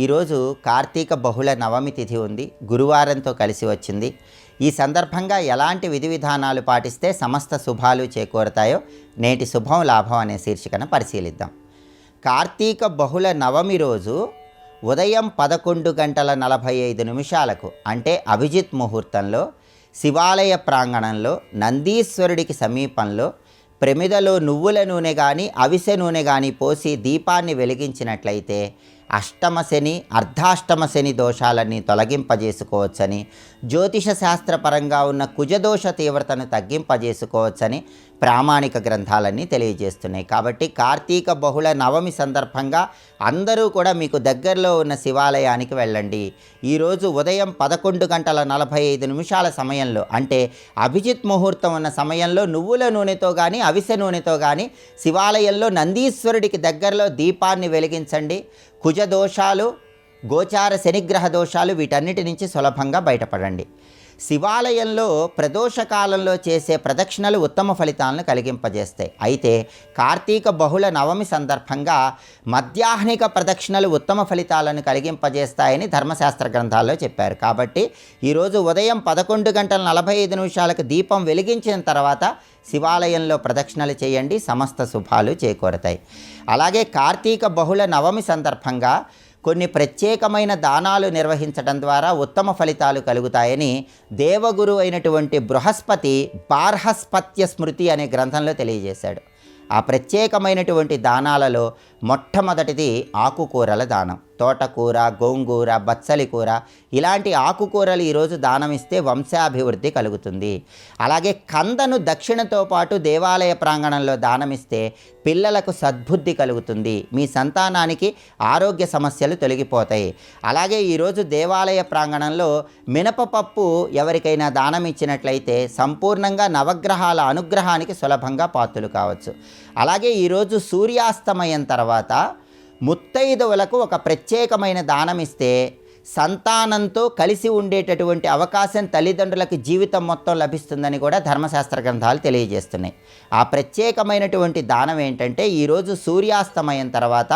ఈరోజు కార్తీక బహుళ నవమి తిథి ఉంది, గురువారంతో కలిసి వచ్చింది. ఈ సందర్భంగా ఎలాంటి విధి విధానాలు పాటిస్తే సమస్త శుభాలు చేకూరతాయో నేటి శుభం లాభం అనే శీర్షికను పరిశీలిద్దాం. కార్తీక బహుళ నవమి రోజు ఉదయం 11:45 అంటే అభిజిత్ ముహూర్తంలో శివాలయ ప్రాంగణంలో నందీశ్వరుడికి సమీపంలో ప్రమిదలో నువ్వుల నూనె కానీ అవిసె నూనె కానీ పోసి దీపాన్ని వెలిగించినట్లయితే అష్టమ శని అర్ధాష్టమ శని దోషాలన్నీ తొలగింపజేసుకోవచ్చని, జ్యోతిష శాస్త్రపరంగా ఉన్న కుజదోష తీవ్రతను తగ్గింపజేసుకోవచ్చని ప్రామాణిక గ్రంథాలన్నీ తెలియజేస్తున్నాయి. కాబట్టి కార్తీక బహుళ నవమి సందర్భంగా అందరూ కూడా మీకు దగ్గరలో ఉన్న శివాలయానికి వెళ్ళండి. ఈరోజు ఉదయం 11:45 సమయంలో అంటే అభిజిత్ ముహూర్తం ఉన్న సమయంలో నువ్వుల నూనెతో కానీ అవిసె నూనెతో కానీ శివాలయంలో నందీశ్వరుడికి దగ్గరలో దీపాన్ని వెలిగించండి. కుజ దోషాలు, గోచార శనిగ్రహ దోషాలు వీటన్నిటి నుంచి సులభంగా బయటపడండి. శివాలయంలో ప్రదోషకాలంలో చేసే ప్రదక్షిణలు ఉత్తమ ఫలితాలను కలిగింపజేస్తాయి. అయితే కార్తీక బహుళ నవమి సందర్భంగా మధ్యాహ్నిక ప్రదక్షిణలు ఉత్తమ ఫలితాలను కలిగింపజేస్తాయని ధర్మశాస్త్ర గ్రంథాల్లో చెప్పారు. కాబట్టి ఈరోజు ఉదయం 11:45 దీపం వెలిగించిన తర్వాత శివాలయంలో ప్రదక్షిణలు చేయండి, సమస్త శుభాలు చేకూరతాయి. అలాగే కార్తీక బహుళ నవమి సందర్భంగా కొన్ని ప్రత్యేకమైన దానాలు నిర్వహించడం ద్వారా ఉత్తమ ఫలితాలు కలుగుతాయని దేవగురు అయినటువంటి బృహస్పతి బార్హస్పత్య స్మృతి అనే గ్రంథంలో తెలియజేశాడు. ఆ ప్రత్యేకమైనటువంటి దానాలలో మొట్టమొదటిది ఆకుకూరల దానం. తోటకూర, గోంగూర, బచ్చలి కూర ఇలాంటి ఆకుకూరలు ఈరోజు దానమిస్తే వంశాభివృద్ధి కలుగుతుంది. అలాగే కందను దక్షిణతో పాటు దేవాలయ ప్రాంగణంలో దానమిస్తే పిల్లలకు సద్బుద్ధి కలుగుతుంది, మీ సంతానానికి ఆరోగ్య సమస్యలు తొలగిపోతాయి. అలాగే ఈరోజు దేవాలయ ప్రాంగణంలో మినపపప్పు ఎవరికైనా దానం ఇచ్చినట్లయితే సంపూర్ణంగా నవగ్రహాల అనుగ్రహానికి సులభంగా పాత్రులు కావచ్చు. అలాగే ఈరోజు సూర్యాస్తమయం తర్వాత ముత్తైదువులకు ఒక ప్రత్యేకమైన దానం ఇస్తే సంతానంతో కలిసి ఉండేటటువంటి అవకాశం తల్లిదండ్రులకు జీవితం మొత్తం లభిస్తుందని కూడా ధర్మశాస్త్ర గ్రంథాలు తెలియజేస్తున్నాయి. ఆ ప్రత్యేకమైనటువంటి దానం ఏంటంటే ఈరోజు సూర్యాస్తమయం తర్వాత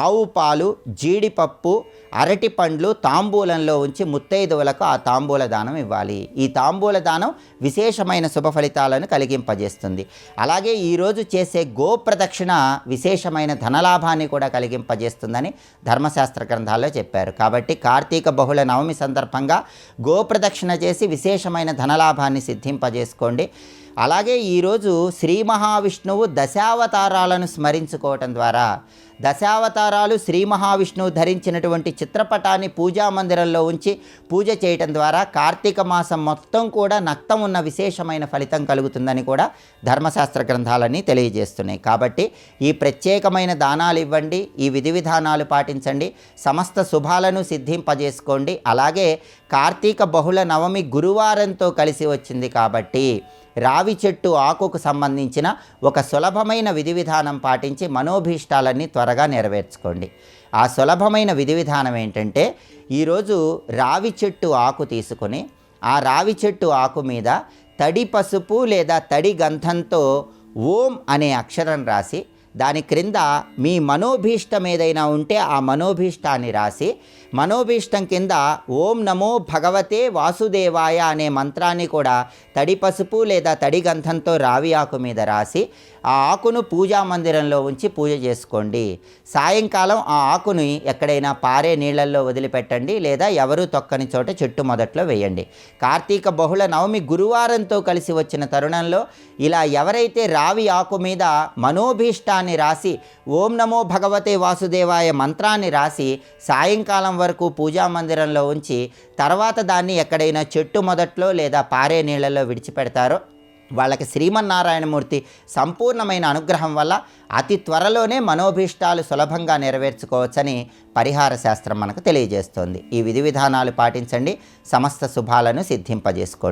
ఆవు పాలు, జీడిపప్పు, అరటి పండ్లు తాంబూలంలో ఉంచి ముత్తైదువులకు ఆ తాంబూల దానం ఇవ్వాలి. ఈ తాంబూల దానం విశేషమైన శుభ ఫలితాలను కలిగింపజేస్తుంది. అలాగే ఈరోజు చేసే గోప్రదక్షిణ విశేషమైన ధనలాభాన్ని కూడా కలిగింపజేస్తుందని ధర్మశాస్త్ర గ్రంథాల్లో చెప్పారు. కాబట్టి కార్తీక బహుళ నవమి సందర్భంగా గోప్రదక్షిణ చేసి విశేషమైన ధనలాభాన్ని సిద్ధింపజేసుకోండి. అలాగే ఈరోజు శ్రీ మహావిష్ణువు దశావతారాలను స్మరించుకోవటం ద్వారా, దశావతారాలు శ్రీ మహావిష్ణువు ధరించినటువంటి చిత్రపటాన్ని పూజా మందిరంలో ఉంచి పూజ చేయటం ద్వారా కార్తీక మాసం మొత్తం కూడా నక్తం ఉన్న విశేషమైన ఫలితం కలుగుతుందని కూడా ధర్మశాస్త్ర గ్రంథాలన్నీ తెలియజేస్తున్నాయి. కాబట్టి ఈ ప్రత్యేకమైన దానాలు ఇవ్వండి, ఈ విధి విధానాలు పాటించండి, సమస్త శుభాలను సిద్ధింపజేసుకోండి. అలాగే కార్తీక బహుళ నవమి గురువారంతో కలిసి వచ్చింది కాబట్టి రావి చెట్టు ఆకుకు సంబంధించిన ఒక సులభమైన విధి విధానం పాటించి మనోభీష్టాలన్నీ త్వరగా నెరవేర్చుకోండి. ఆ సులభమైన విధి విధానం ఏంటంటే ఈరోజు రావి చెట్టు ఆకు తీసుకొని ఆ రావి చెట్టు ఆకు మీద తడి పసుపు లేదా తడి గంధంతో ఓం అనే అక్షరం రాసి దాని క్రింద మీ మనోభీష్టం ఏదైనా ఉంటే ఆ మనోభీష్టాన్ని రాసి మనోభీష్టం కింద ఓం నమో భగవతే వాసుదేవాయ అనే మంత్రాన్ని కూడా తడి పసుపు లేదా తడి గంధంతో రావి ఆకు మీద రాసి ఆ ఆకును పూజా మందిరంలో ఉంచి పూజ చేసుకోండి. సాయంకాలం ఆ ఆకుని ఎక్కడైనా పారే నీళ్ళల్లో వదిలిపెట్టండి లేదా ఎవరూ తొక్కని చోట చెట్టు మొదట్లో వేయండి. కార్తీక బహుళ నవమి గురువారంతో కలిసి వచ్చిన తరుణంలో ఇలా ఎవరైతే రావి ఆకు మీద మనోభీష్టాన్ని రాసి ఓం నమో భగవతే వాసుదేవాయ మంత్రాన్ని రాసి సాయంకాలం వరకు పూజా మందిరంలో ఉంచి తర్వాత దాన్ని ఎక్కడైనా చెట్టు మొదట్లో లేదా పారే నీళ్ళల్లో విడిచిపెడతారో వాళ్ళకి శ్రీమన్నారాయణమూర్తి సంపూర్ణమైన అనుగ్రహం వల్ల అతి త్వరలోనే మనోభీష్టాలు సులభంగా నెరవేర్చుకోవచ్చని పరిహార శాస్త్రం మనకు తెలియజేస్తోంది. ఈ విధి విధానాలు పాటించండి, సమస్త శుభాలను సిద్ధింపజేసుకోండి.